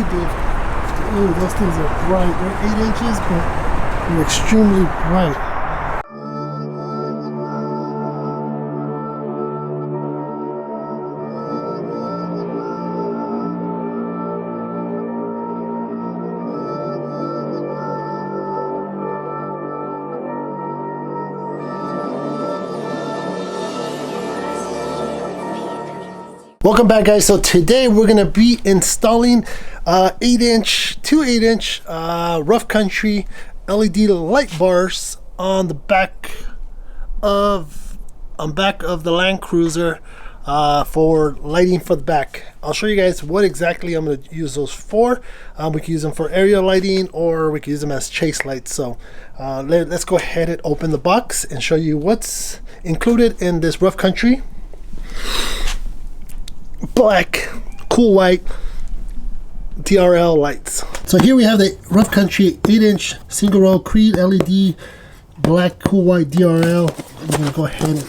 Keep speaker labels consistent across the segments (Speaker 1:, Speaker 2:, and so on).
Speaker 1: attractive. Ooh, those things are bright. They're 8 inches, but they're extremely bright. Welcome back, guys. So today we're gonna be installing 8-inch to 8-inch rough country LED light bars on the back of the Land Cruiser for lighting for the back. I'll show you guys what exactly I'm going to use those for. We can use them for area lighting, or we can use them as chase lights. So let's go ahead and open the box and show you what's included in this rough country black cool white DRL lights. So here we have the rough country 8-inch single row CREE LED black cool white DRL. I'm gonna go ahead and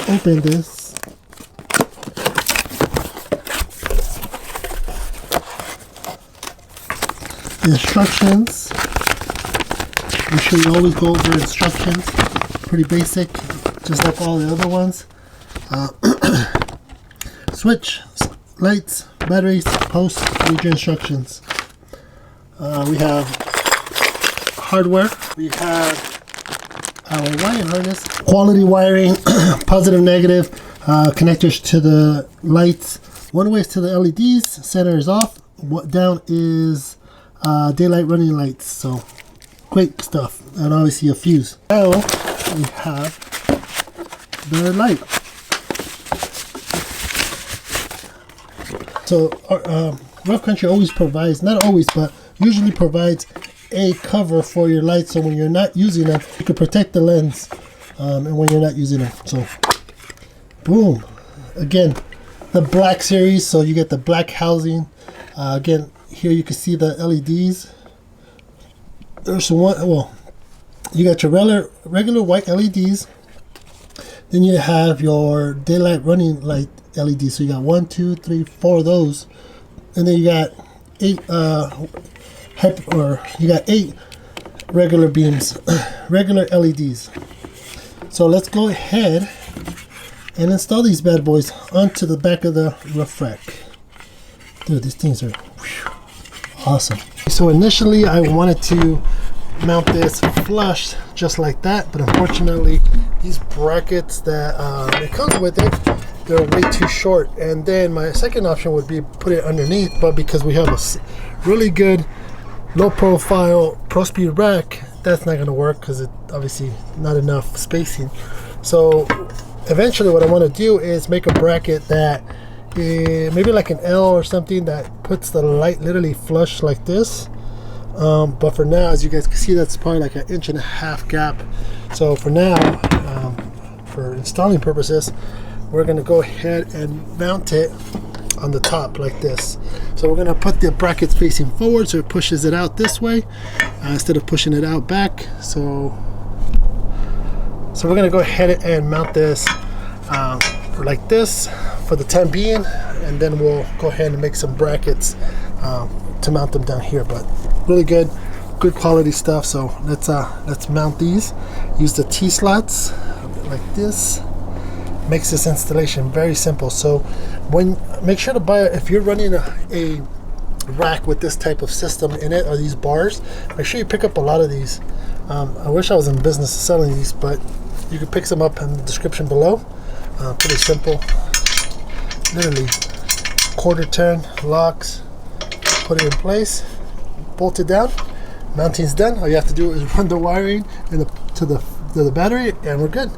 Speaker 1: open this. Instructions. Make sure you always go over instructions. Pretty basic, just like all the other ones. Switch, lights, batteries, post, read your instructions. We have hardware. We have our wiring harness, quality wiring, positive, negative, connectors to the lights. One way is to the LEDs, center is off. What down is daylight running lights. So great stuff. And obviously a fuse. Now we have the light. So rough country always provides, not always, but usually provides a cover for your lights, so when you're not using them, you can protect the lens, and when you're not using them. So boom, again, the black series, so you get the black housing. Again, here you can see the LEDs. There's one, well, you got your regular white LEDs, then you have your daylight running light LEDs. So you got 1, 2, 3, 4 of those, and then you got 8 8 regular beams, regular LEDs. So let's go ahead and install these bad boys onto the back of the rough rack. Dude, these things are awesome. So initially I wanted to mount this flush just like that, but unfortunately these brackets that it comes with it, they're way too short. And then my second option would be put it underneath, but because we have a really good low profile pro speed rack, that's not going to work because it obviously not enough spacing. So eventually what I want to do is make a bracket that maybe like an L or something that puts the light literally flush like this. But for now, as you guys can see, that's probably like 1.5 inch gap. So for now, for installing purposes, we're going to go ahead and mount it on the top like this. So we're going to put the brackets facing forward so it pushes it out this way instead of pushing it out back. So we're going to go ahead and mount this like this for the time being, and then we'll go ahead and make some brackets to mount them down here. But really good quality stuff. So let's mount these. Use the T slots like this. Makes this installation very simple. So make sure to buy, if you're running a rack with this type of system in it, or these bars, make sure you pick up a lot of these. I wish I was in the business of selling these, but you can pick some up in the description below. Pretty simple, literally quarter turn locks, put it in place, bolt it down, mounting's done. All you have to do is run the wiring to the battery, and we're good.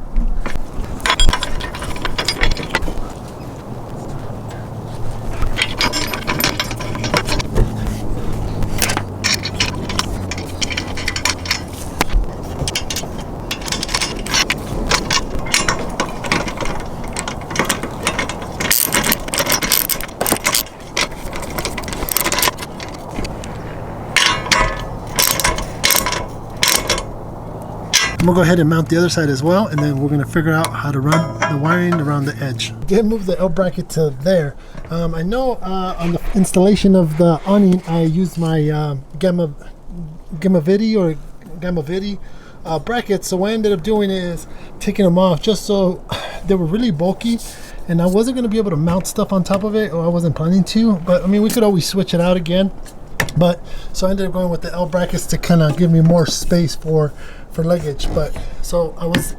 Speaker 1: I'm gonna go ahead and mount the other side as well, and then we're gonna figure out how to run the wiring around the edge. Did move the L bracket to there. I know on the installation of the awning, I used my Gamma Vidi brackets. So what I ended up doing is taking them off just so they were really bulky, and I wasn't going to be able to mount stuff on top of it, or I wasn't planning to, but I mean, we could always switch it out again. But so I ended up going with the L brackets to kind of give me more space for luggage. But so I was,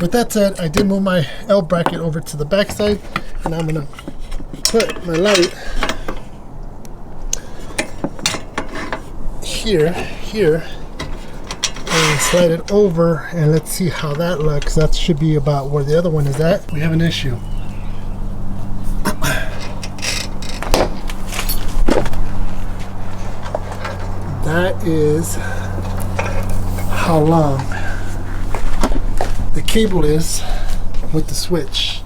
Speaker 1: with that said, I did move my L bracket over to the back side, and I'm gonna put my light here and slide it over, and let's see how that looks. That should be about where the other one is at. We have an issue. That is how long the cable is with the switch.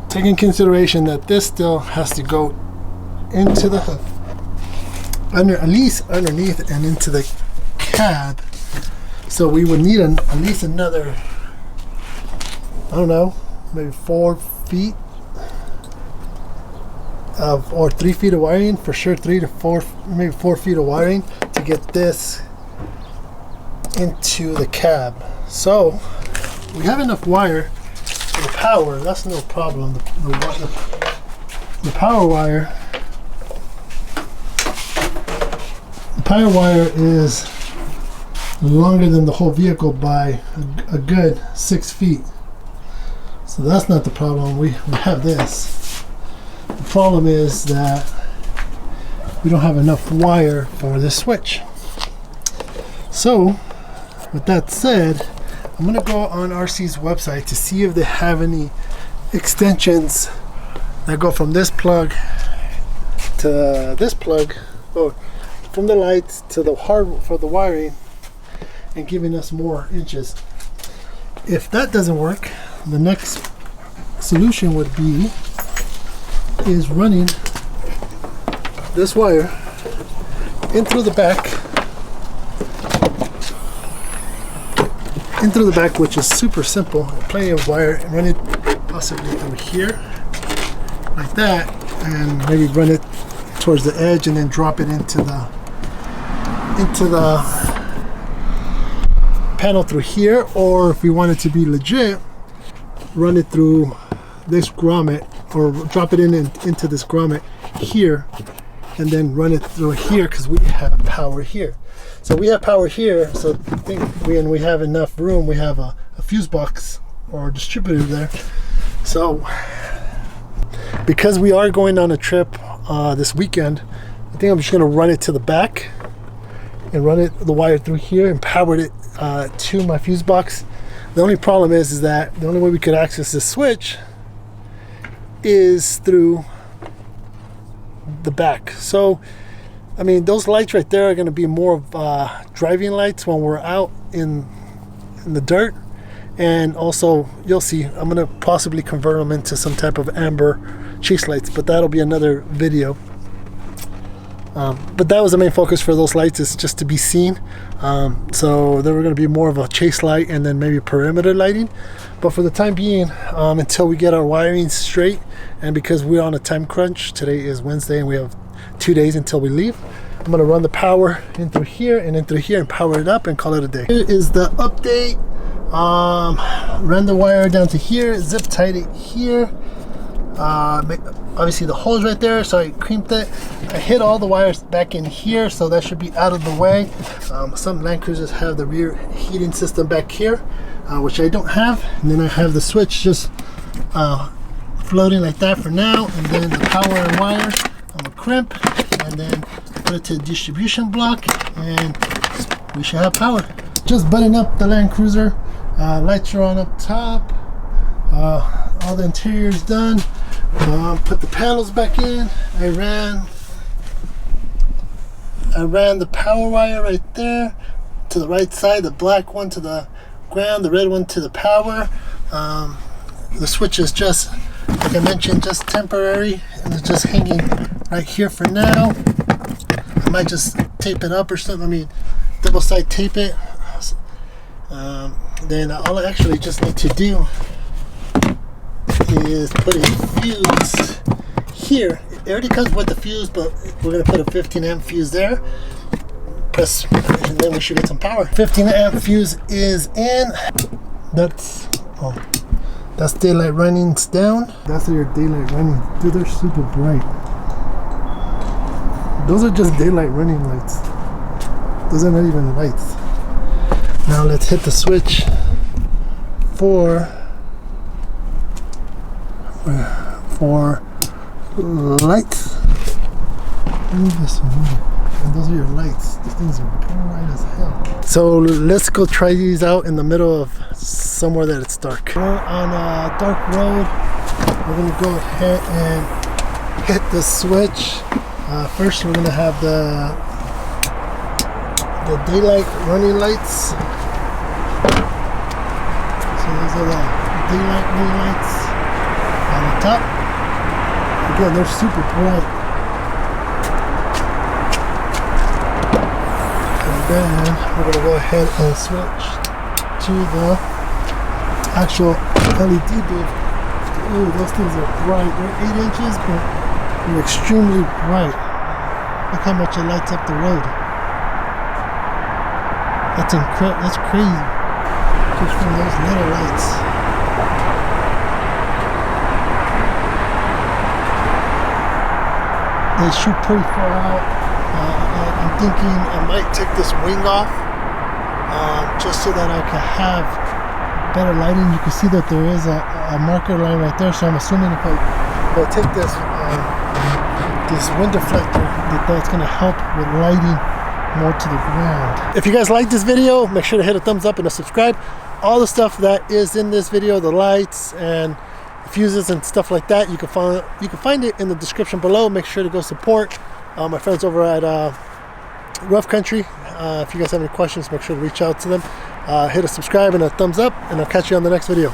Speaker 1: Taking consideration that this still has to go into the at least underneath and into the cab, so we would need at least another, I don't know, maybe 4 feet of, or 3 feet of wiring for sure. 3 to 4, maybe 4 feet of wiring to get this into the cab. So we have enough wire for the power. That's no problem. The power wire. The power wire is longer than the whole vehicle by a good 6 feet. So that's not the problem. We have this. The problem is that we don't have enough wire for this switch. So with that said, I'm gonna go on RC's website to see if they have any extensions that go from this plug to this plug, or from the lights to the hard for the wiring, and giving us more inches. If that doesn't work, the next solution would be is running this wire in through the back, which is super simple. Plenty of wire, and run it possibly through here like that, and maybe run it towards the edge and then drop it into the panel through here. Or if we want it to be legit, run it through this grommet, or drop it into this grommet here, and then run it through here, because we have power here. So we have power here, so I think we have enough room. We have a fuse box or distributor there. So because we are going on a trip this weekend, I think I'm just going to run it to the back and run the wire through here and power it to my fuse box. The only problem is that the only way we could access this switch is through the back. So I mean, those lights right there are going to be more of driving lights when we're out in the dirt, and also you'll see I'm going to possibly convert them into some type of amber chase lights, but that'll be another video. But that was the main focus for those lights, is just to be seen. So they were going to be more of a chase light and then maybe perimeter lighting. But for the time being, until we get our wiring straight, and because we're on a time crunch, today is Wednesday and we have 2 days until we leave, I'm going to run the power in through here and in through here and power it up and call it a day. Here is the update. Ran the wire down to here, zip tied it here. Obviously the hole's right there, so I crimped it. I hid all the wires back in here, so that should be out of the way. Some Land Cruisers have the rear heating system back here, which I don't have. And then I have the switch just floating like that for now, and then the power and wire I'm gonna crimp and then put it to the distribution block, and we should have power. Just button up the Land Cruiser. Lights are on up top. All the interior is done. Put the panels back in. I ran the power wire right there to the right side, the black one to the ground, the red one to the power. The switch is just, like I mentioned, just temporary, and it's just hanging right here for now. I might just tape it up or something. I mean, double side tape it Then all I actually just need to do is put a fuse here. It already comes with the fuse, but we're going to put a 15 amp fuse there. Press, and then we should get some power. 15 amp fuse is in. That's daylight running's down. That's your daylight running. Dude, they're super bright. Those are just daylight running lights. Those are not even lights. Now let's hit the switch for lights. Move this one. And those are your lights. These things are bright as hell. So let's go try these out in the middle of somewhere that it's dark. We're on a dark road. We're gonna go ahead and hit the switch. First, we're gonna have the daylight running lights. So those are the daylight running lights on the top. Again, they're super bright. And then we're gonna go ahead and switch to the actual LED bulb. Ooh, those things are bright. They're 8 inches, but they're extremely bright. Look how much it lights up the road. That's incredible. That's crazy. Just from those little lights. They shoot pretty far out. I'm thinking I might take this wing off just so that I can have better lighting. You can see that there is a marker line right there, so I'm assuming if I take this wind deflector, that's going to help with lighting more to the ground. If you guys like this video, make sure to hit a thumbs up and a subscribe. All the stuff that is in this video, the lights and the fuses and stuff like that, you can find it in the description below. Make sure to go support my friends over at Rough Country. If you guys have any questions, make sure to reach out to them. Hit a subscribe and a thumbs up, and I'll catch you on the next video.